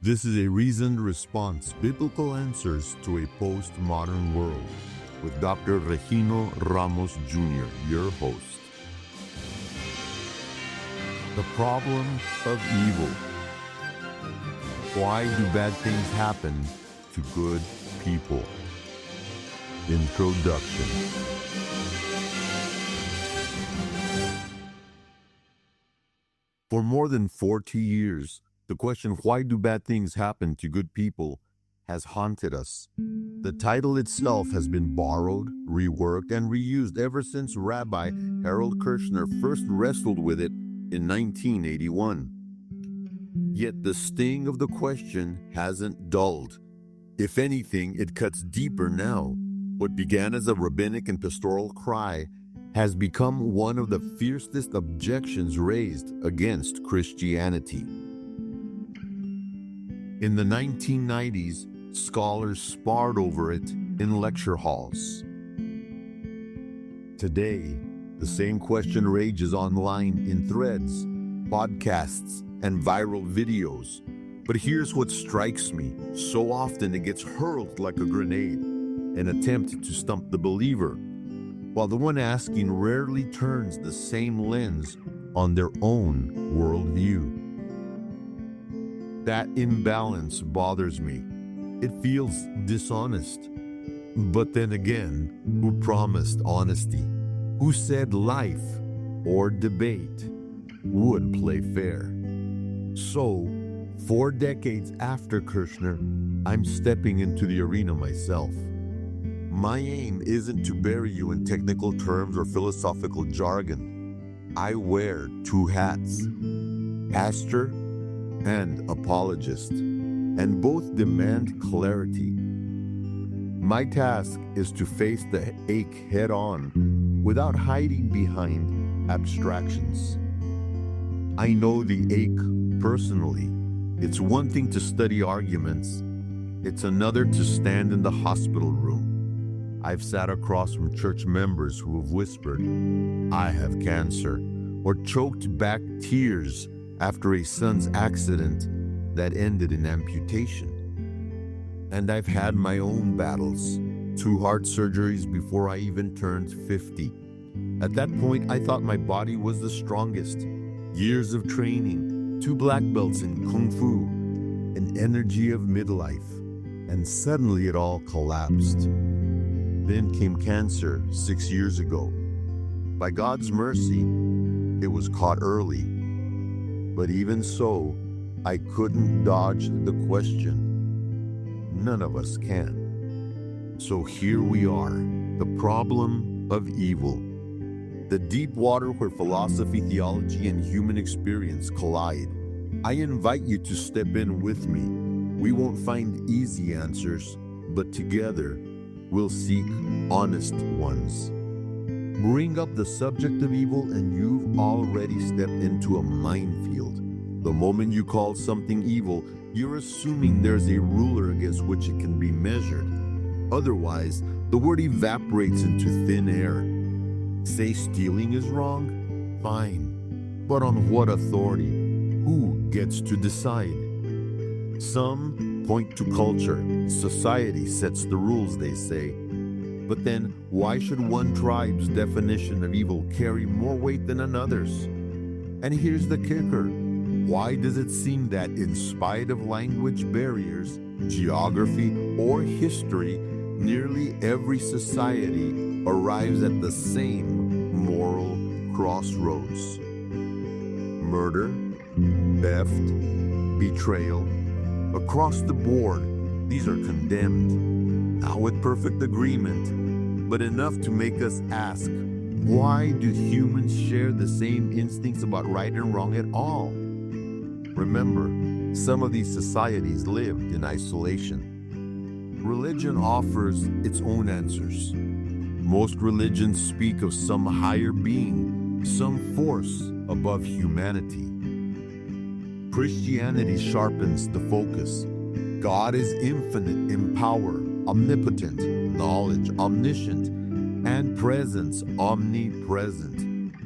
This is a reasoned response, biblical answers to a postmodern world, with Dr. Regino Ramos Jr., your host. The problem of evil. Why do bad things happen to good people? Introduction. For more than 40 years, the question, why do bad things happen to good people, has haunted us. The title itself has been borrowed, reworked, and reused ever since Rabbi Harold Kirshner first wrestled with it in 1981. Yet the sting of the question hasn't dulled. If anything, it cuts deeper now. What began as a rabbinic and pastoral cry has become one of the fiercest objections raised against Christianity. In the 1990s, scholars sparred over it in lecture halls. Today, the same question rages online in threads, podcasts, and viral videos. But here's what strikes me. So often it gets hurled like a grenade, an attempt to stump the believer, while the one asking rarely turns the same lens on their own worldview. That imbalance bothers me. It feels dishonest. But then again, who promised honesty? Who said life or debate would play fair? So, 4 decades after Kirshner, I'm stepping into the arena myself. My aim isn't to bury you in technical terms or philosophical jargon. I wear 2 hats, pastor and apologist, and both demand clarity. My task is to face the ache head on without hiding behind abstractions. I know the ache personally. It's one thing to study arguments. It's another to stand in the hospital room. I've sat across from church members who have whispered, "I have cancer," or choked back tears after a son's accident that ended in amputation. And I've had my own battles, 2 heart surgeries before I even turned 50. At that point, I thought my body was the strongest. Years of training, 2 black belts in Kung Fu, an energy of midlife, and suddenly it all collapsed. Then came cancer 6 years ago. By God's mercy, it was caught early. But even so, I couldn't dodge the question. None of us can. So here we are, the problem of evil. The deep water where philosophy, theology, and human experience collide. I invite you to step in with me. We won't find easy answers, but together we'll seek honest ones. Bring up the subject of evil and you've already stepped into a minefield. The moment you call something evil, you're assuming there's a ruler against which it can be measured. Otherwise, the word evaporates into thin air. Say stealing is wrong? Fine. But on what authority? Who gets to decide? Some point to culture. Society sets the rules, they say. But then, why should one tribe's definition of evil carry more weight than another's? And here's the kicker. Why does it seem that in spite of language barriers, geography, or history, nearly every society arrives at the same moral crossroads? Murder, theft, betrayal. Across the board, these are condemned. Not with perfect agreement, but enough to make us ask, why do humans share the same instincts about right and wrong at all? Remember, some of these societies lived in isolation. Religion offers its own answers. Most religions speak of some higher being, some force above humanity. Christianity sharpens the focus. God is infinite in power, omnipotent, knowledge, omniscient, and presence, omnipresent.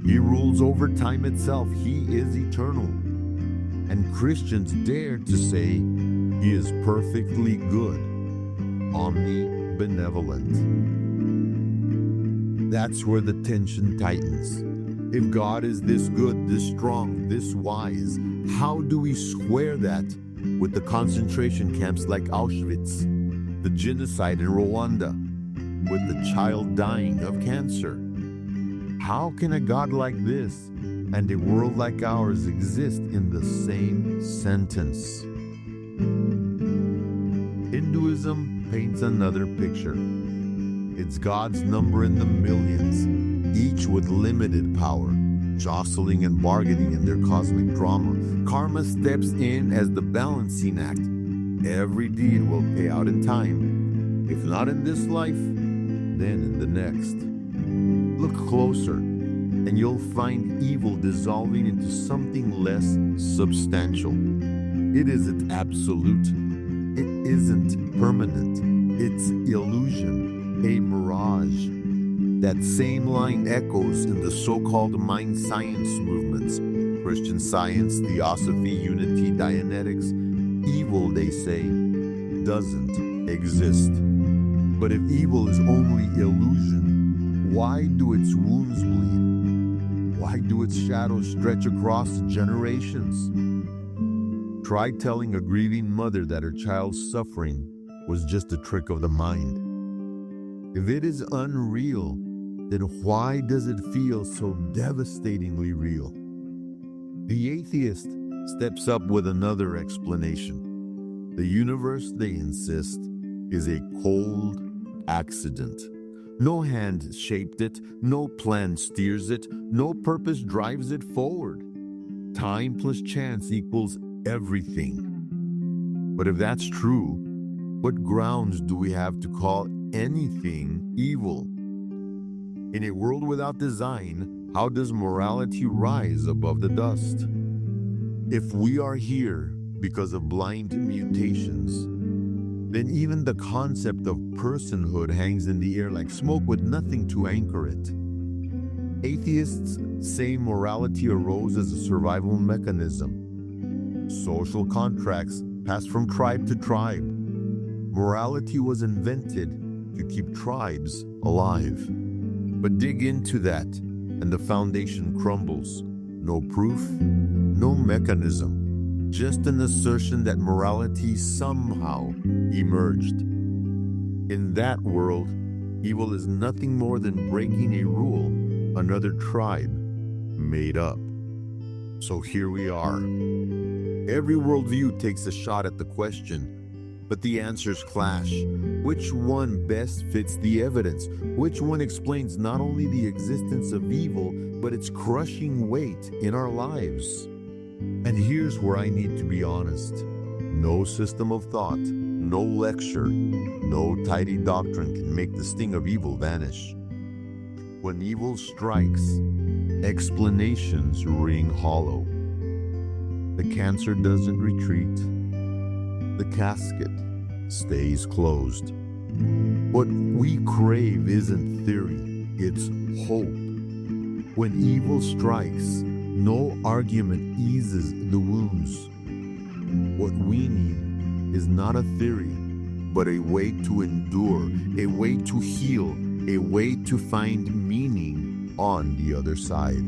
He rules over time itself. He is eternal. And Christians dare to say, He is perfectly good, omnibenevolent. That's where the tension tightens. If God is this good, this strong, this wise, how do we square that with the concentration camps like Auschwitz, the genocide in Rwanda, with the child dying of cancer? How can a God like this and a world like ours exist in the same sentence? Hinduism paints another picture. It's God's number in the millions, each with limited power, jostling and bargaining in their cosmic drama. Karma steps in as the balancing act. Every deed will pay out in time. If not in this life, then in the next. Look closer, and you'll find evil dissolving into something less substantial. It isn't absolute. It isn't permanent. It's illusion, a mirage. That same line echoes in the so-called mind science movements. Christian Science, Theosophy, Unity, Dianetics. Evil, they say, doesn't exist. But if evil is only illusion, why do its wounds bleed? Why do its shadows stretch across generations? Try telling a grieving mother that her child's suffering was just a trick of the mind. If it is unreal, then why does it feel so devastatingly real? The atheist steps up with another explanation. The universe, they insist, is a cold accident. No hand shaped it, no plan steers it, no purpose drives it forward. Time plus chance equals everything. But if that's true, what grounds do we have to call anything evil? In a world without design, how does morality rise above the dust? If we are here because of blind mutations, then even the concept of personhood hangs in the air like smoke with nothing to anchor it. Atheists say morality arose as a survival mechanism. Social contracts passed from tribe to tribe. Morality was invented to keep tribes alive. But dig into that, and the foundation crumbles. No proof, no mechanism, just an assertion that morality somehow emerged. In that world, evil is nothing more than breaking a rule another tribe made up. So here we are. Every worldview takes a shot at the question, but the answers clash. Which one best fits the evidence? Which one explains not only the existence of evil, but its crushing weight in our lives? And here's where I need to be honest. No system of thought, no lecture, no tidy doctrine can make the sting of evil vanish. When evil strikes, explanations ring hollow. The cancer doesn't retreat. The casket stays closed. What we crave isn't theory, it's hope. When evil strikes, no argument eases the wounds. What we need is not a theory, but a way to endure, a way to heal, a way to find meaning on the other side.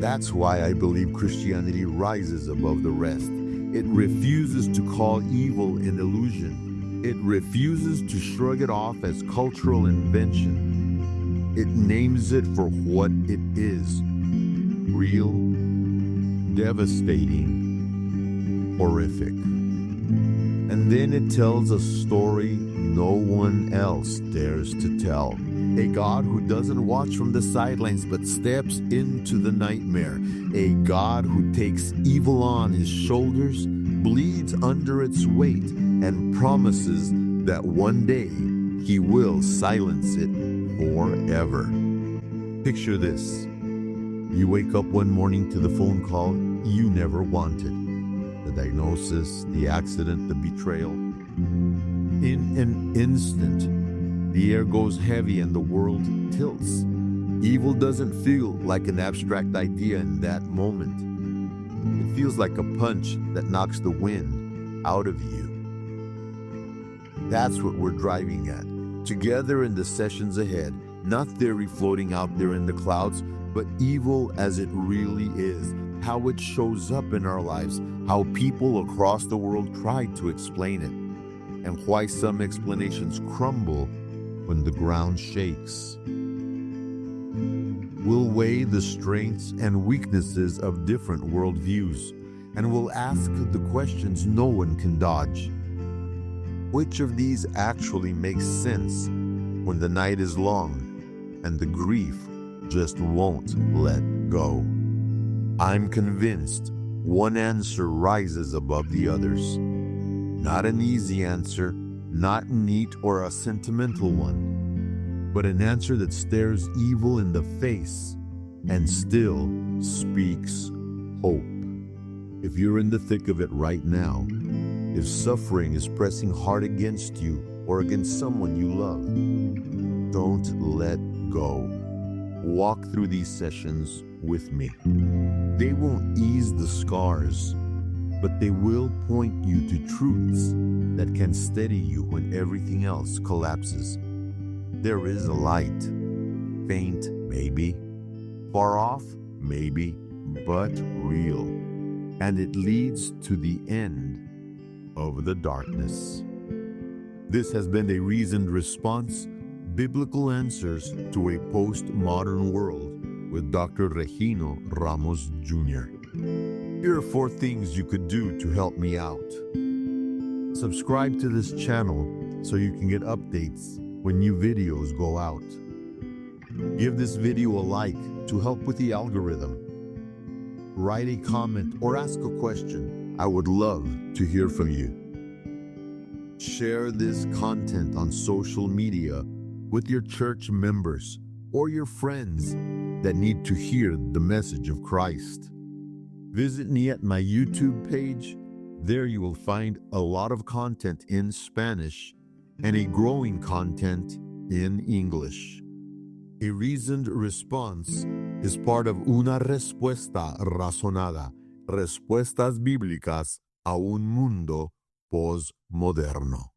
That's why I believe Christianity rises above the rest. It refuses to call evil an illusion. It refuses to shrug it off as cultural invention. It names it for what it is: real, devastating, horrific. And then it tells a story no one else dares to tell. A God who doesn't watch from the sidelines but steps into the nightmare. A God who takes evil on his shoulders, bleeds under its weight, and promises that one day he will silence it forever. Picture this. You wake up one morning to the phone call you never wanted. The diagnosis, the accident, the betrayal. In an instant, the air goes heavy and the world tilts. Evil doesn't feel like an abstract idea in that moment. It feels like a punch that knocks the wind out of you. That's what we're driving at. Together in the sessions ahead, not theory floating out there in the clouds, but evil as it really is, how it shows up in our lives, how people across the world try to explain it, and why some explanations crumble when the ground shakes. We'll weigh the strengths and weaknesses of different worldviews, and we'll ask the questions no one can dodge. Which of these actually makes sense when the night is long and the grief just won't let go? I'm convinced one answer rises above the others. Not an easy answer, not neat or a sentimental one, but an answer that stares evil in the face and still speaks hope. If you're in the thick of it right now, if suffering is pressing hard against you or against someone you love, don't let go. Walk through these sessions with me. They won't ease the scars, but they will point you to truths that can steady you when everything else collapses. There is a light, faint maybe, far off maybe, but real, and it leads to the end of the darkness. This has been a reasoned response, biblical answers to a postmodern world with Dr. Regino Ramos Jr. Here are 4 things you could do to help me out. Subscribe to this channel so you can get updates when new videos go out. Give this video a like to help with the algorithm. Write a comment or ask a question. I would love to hear from you. Share this content on social media with your church members or your friends that need to hear the message of Christ. Visit me at my YouTube page. There you will find a lot of content in Spanish and a growing content in English. A reasoned response is part of una respuesta razonada, respuestas bíblicas a un mundo postmoderno.